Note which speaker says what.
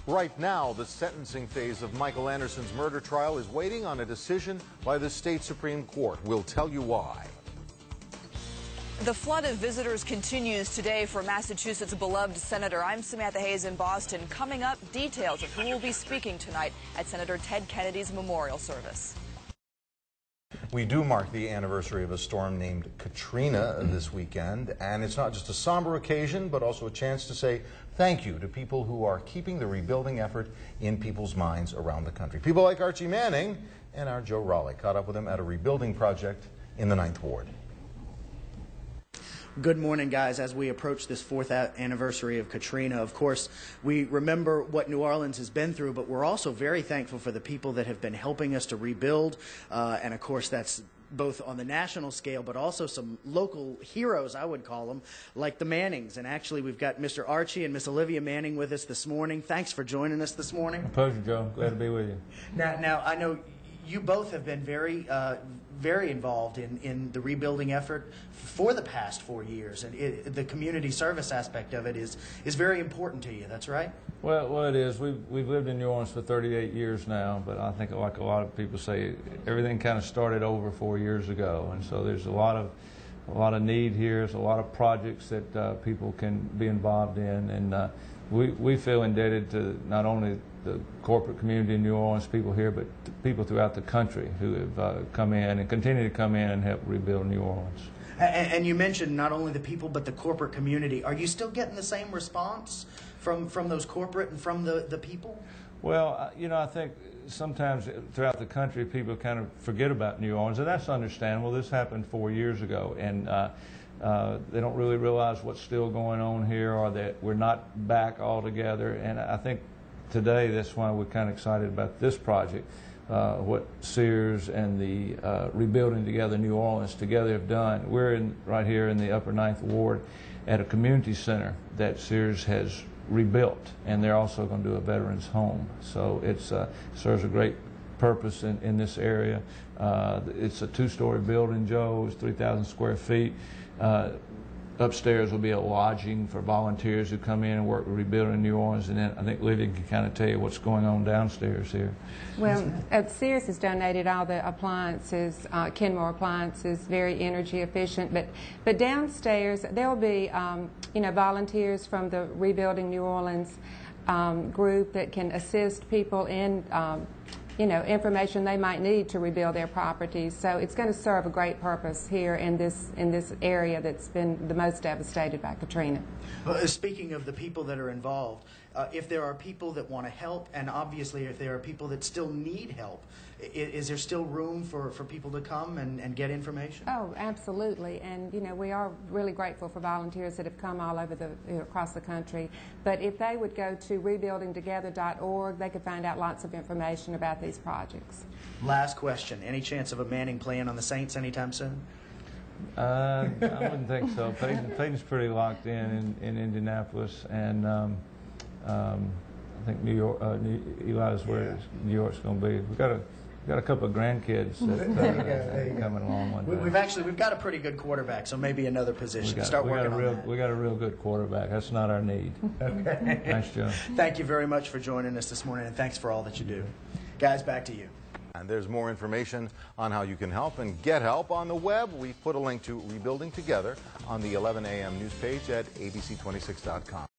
Speaker 1: Right now, the sentencing phase of Michael Anderson's murder trial is waiting on a decision by the state Supreme Court. We'll tell you why.
Speaker 2: The flood of visitors continues today for Massachusetts' beloved senator. I'm Samantha Hayes in Boston. Coming up, details of who will be speaking tonight at Senator Ted Kennedy's memorial service.
Speaker 1: We do mark the anniversary of a storm named Katrina this weekend, and it's not just a somber occasion, but also a chance to say thank you to people who are keeping the rebuilding effort in people's minds around the country. People like Archie Manning and our Joe Raleigh caught up with him at a rebuilding project in the 9th Ward.
Speaker 3: Good morning, guys. As we approach this 4th anniversary of Katrina, of course, we remember what New Orleans has been through, but we're also very thankful for the people that have been helping us to rebuild. And of course, that's both on the national scale, but also some local heroes, I would call them, like the Mannings. And actually, we've got Mr. Archie and Miss Olivia Manning with us this morning. Thanks for joining us this morning.
Speaker 4: My pleasure, Joe. Glad to be with you.
Speaker 3: Now I know you both have been very involved in the rebuilding effort for the past 4 years, and the community service aspect of it is very important to you. That's right.
Speaker 4: Well, it is. We've lived in New Orleans for 38 years now, but I think, like a lot of people say, everything kind of started over 4 years ago, and so there's a lot of need here. There's a lot of projects that people can be involved in, and we feel indebted to not only the corporate community in New Orleans, people here, but people throughout the country who have come in and continue to come in and help rebuild New Orleans.
Speaker 3: And you mentioned not only the people, but the corporate community. Are you still getting the same response from those corporate and from the people?
Speaker 4: Well, you know, I think sometimes throughout the country people kind of forget about New Orleans, and that's understandable. This happened 4 years ago, and they don't really realize what's still going on here, or that we're not back altogether. And I think today that's why we're kind of excited about this project, what Sears and the Rebuilding Together New Orleans together have done. We're right here in the upper 9th Ward at a community center that Sears has rebuilt, and they're also going to do a veterans home. So it serves a great purpose in this area. It's a 2-story building, Joe. It's 3,000 square feet. Upstairs will be a lodging for volunteers who come in and work with rebuilding New Orleans, and then I think Olivia can kind of tell you what's going on downstairs here.
Speaker 5: Well, Sears has donated all the appliances, Kenmore appliances, very energy efficient, but downstairs there will be you know, volunteers from the Rebuilding New Orleans group that can assist people in you know, information they might need to rebuild their properties. So it's going to serve a great purpose here in this area that's been the most devastated by Katrina.
Speaker 3: Well, speaking of the people that are involved, if there are people that want to help, and obviously if there are people that still need help, is there still room for people to come and get information?
Speaker 5: Oh, absolutely. And you know, we are really grateful for volunteers that have come all over across the country. But if they would go to rebuildingtogether.org, they could find out lots of information about these projects.
Speaker 3: Last question. Any chance of a Manning playing on the Saints anytime soon?
Speaker 4: I wouldn't think so. Peyton's pretty locked in Indianapolis, and I think New York, Eli's where New York's going to be. We've got a couple of grandkids that are coming along one day.
Speaker 3: We've got a pretty good quarterback, so maybe another position. We
Speaker 4: got a real good quarterback. That's not our need.
Speaker 3: Okay.
Speaker 4: Thanks, Joe.
Speaker 3: Thank you very much for joining us this morning, and thanks for all that you do. Guys, back to you.
Speaker 1: And there's more information on how you can help and get help on the web. We put a link to Rebuilding Together on the 11 a.m. news page at abc26.com.